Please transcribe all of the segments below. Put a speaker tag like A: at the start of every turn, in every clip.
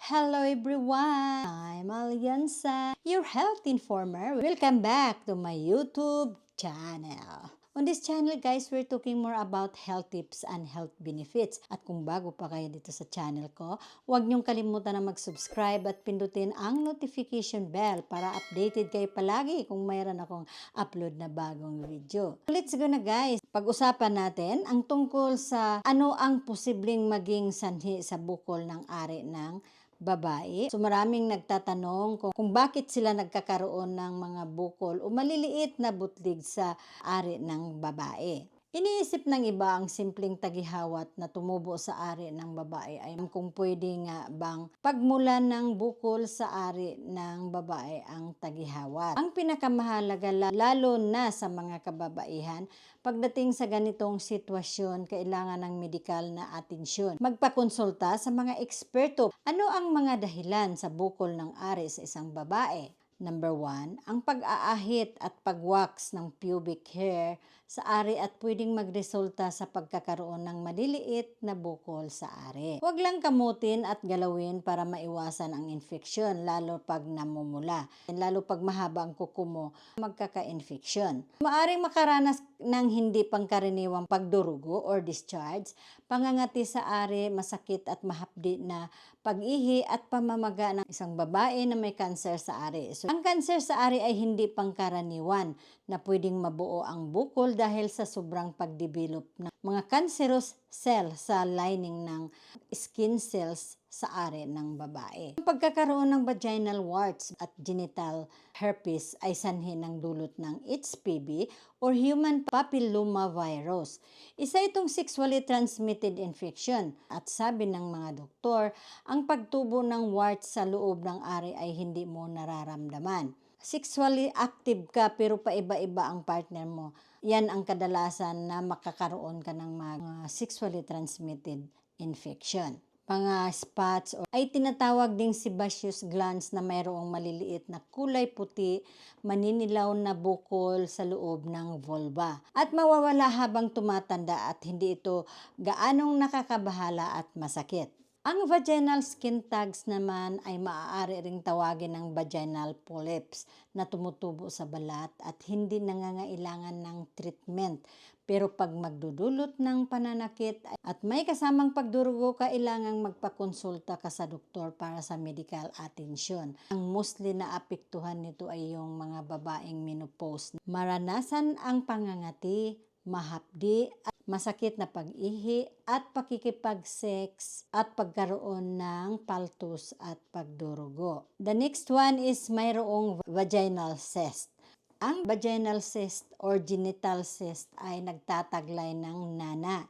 A: Hello everyone! I'm Alianza, your health informer. Welcome back to my YouTube channel. On this channel guys, we're talking more about health tips and health benefits. At kung bago pa kayo dito sa channel ko, huwag niyong kalimutan na mag-subscribe at pindutin ang notification bell para updated kayo palagi kung mayroon akong upload na bagong video. Let's go na guys! Pag-usapan natin ang tungkol sa ano ang posibleng maging sanhi sa bukol ng ari ng babae. So maraming nagtatanong kung bakit sila nagkakaroon ng mga bukol o maliliit na butlig sa ari ng babae. Iniisip ng iba ang simpleng tagihawat na tumubo sa ari ng babae ay kung pwede nga bang pagmulan ng bukol sa ari ng babae ang tagihawat. Ang pinakamahalaga lalo na sa mga kababaihan, pagdating sa ganitong sitwasyon, kailangan ng medikal na atensyon. Magpakonsulta sa mga eksperto. Ano ang mga dahilan sa bukol ng ari sa isang babae? Number 1, ang pag-aahit at pag-wax ng pubic hair sa ari at pwedeng magresulta sa pagkakaroon ng maliliit na bukol sa ari. Huwag lang kamutin at galawin para maiwasan ang infeksyon, lalo pag namumula. Lalo pag mahaba ang kuko mo, magkaka-infeksyon. Maaring makaranas ng hindi pangkaraniwang pagdurugo or discharge, pangangati sa ari, masakit at mahapdi na pag-ihi at pamamaga ng isang babae na may kanser sa ari. So, ang kanser sa ari ay hindi pangkaraniwan na pwedeng mabuo ang bukol dahil sa sobrang pagdevelop ng mga cancerous cell sa lining ng skin cells sa ari ng babae. Ang pagkakaroon ng vaginal warts at genital herpes ay sanhi ng dulot ng HPV or human papillomavirus. Isa itong sexually transmitted infection at sabi ng mga doktor, ang pagtubo ng warts sa loob ng ari ay hindi mo nararamdaman. Sexually active ka pero paiba-iba ang partner mo. Yan ang kadalasan na makakaroon ka ng mga sexually transmitted infection. Mga spots ay tinatawag ding sebaceous glands na mayroong maliliit na kulay puti, maninilaw na bukol sa loob ng vulva. At mawawala habang tumatanda at hindi ito gaanong nakakabahala at masakit. Ang vaginal skin tags naman ay maaari ring tawagin ng vaginal polyps na tumutubo sa balat at hindi nangangailangan ng treatment. Pero pag magdudulot ng pananakit at may kasamang pagdurugo, kailangang magpakonsulta ka sa doktor para sa medical attention. Ang mostly na apektuhan nito ay yung mga babaeng menopause. Maranasan ang pangangati, mahapdi at masakit na pag-ihi at pakikipag-sex at pagkaroon ng paltos at pagdurugo. The next one is mayroong vaginal cyst. Ang vaginal cyst or genital cyst ay nagtataglay ng nana,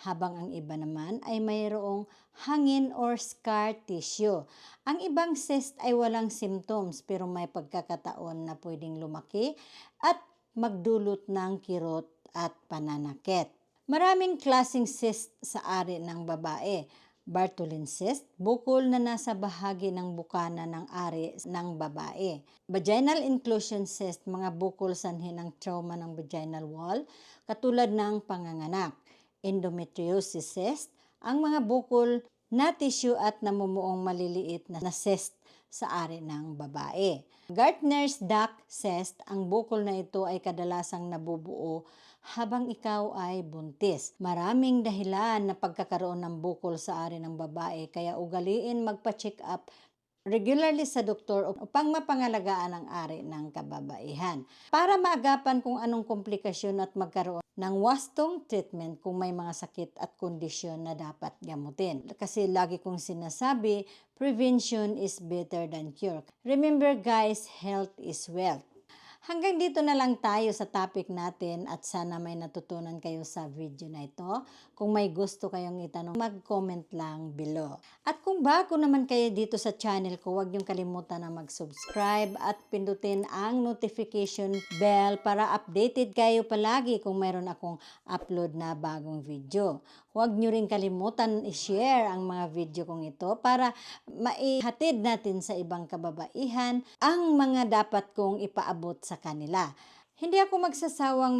A: habang ang iba naman ay mayroong hangin or scar tissue. Ang ibang cyst ay walang symptoms pero may pagkakataon na pwedeng lumaki at magdulot ng kirot at pananakit. Maraming klaseng cyst sa ari ng babae. Bartholin cyst, bukol na nasa bahagi ng bukana ng ari ng babae. Vaginal inclusion cyst, mga bukol sanhi ng trauma ng vaginal wall, katulad ng panganganak. Endometriosis cyst, ang mga bukol na tissue at namumuong maliliit na cyst sa ari ng babae. Gartner's duct cyst, ang bukol na ito ay kadalasang nabubuo habang ikaw ay buntis. Maraming dahilan na pagkakaroon ng bukol sa ari ng babae, kaya ugaliin magpa-check up regularly sa doktor upang mapangalagaan ang ari ng kababaihan. Para maagapan kung anong komplikasyon at magkaroon ng wastong treatment kung may mga sakit at kondisyon na dapat gamutin. Kasi lagi kong sinasabi, prevention is better than cure. Remember guys, health is wealth. Hanggang dito na lang tayo sa topic natin at sana may natutunan kayo sa video na ito. Kung may gusto kayong itanong, mag-comment lang below. At kung bago naman kayo dito sa channel ko, huwag niyong kalimutan na mag-subscribe at pindutin ang notification bell para updated kayo palagi kung mayroon akong upload na bagong video. Huwag niyo rin kalimutan i-share ang mga video kong ito para maihatid natin sa ibang kababaihan ang mga dapat kong ipaabot sa kanila. Hindi ako magsasawang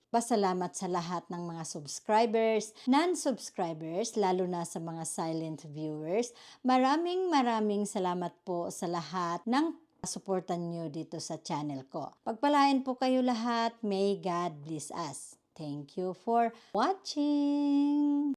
A: Pasalamat sa lahat ng mga subscribers, non-subscribers, lalo na sa mga silent viewers. Maraming salamat po sa lahat ng suportan nyo dito sa channel ko. Pagpalain po kayo lahat. May God bless us. Thank you for watching!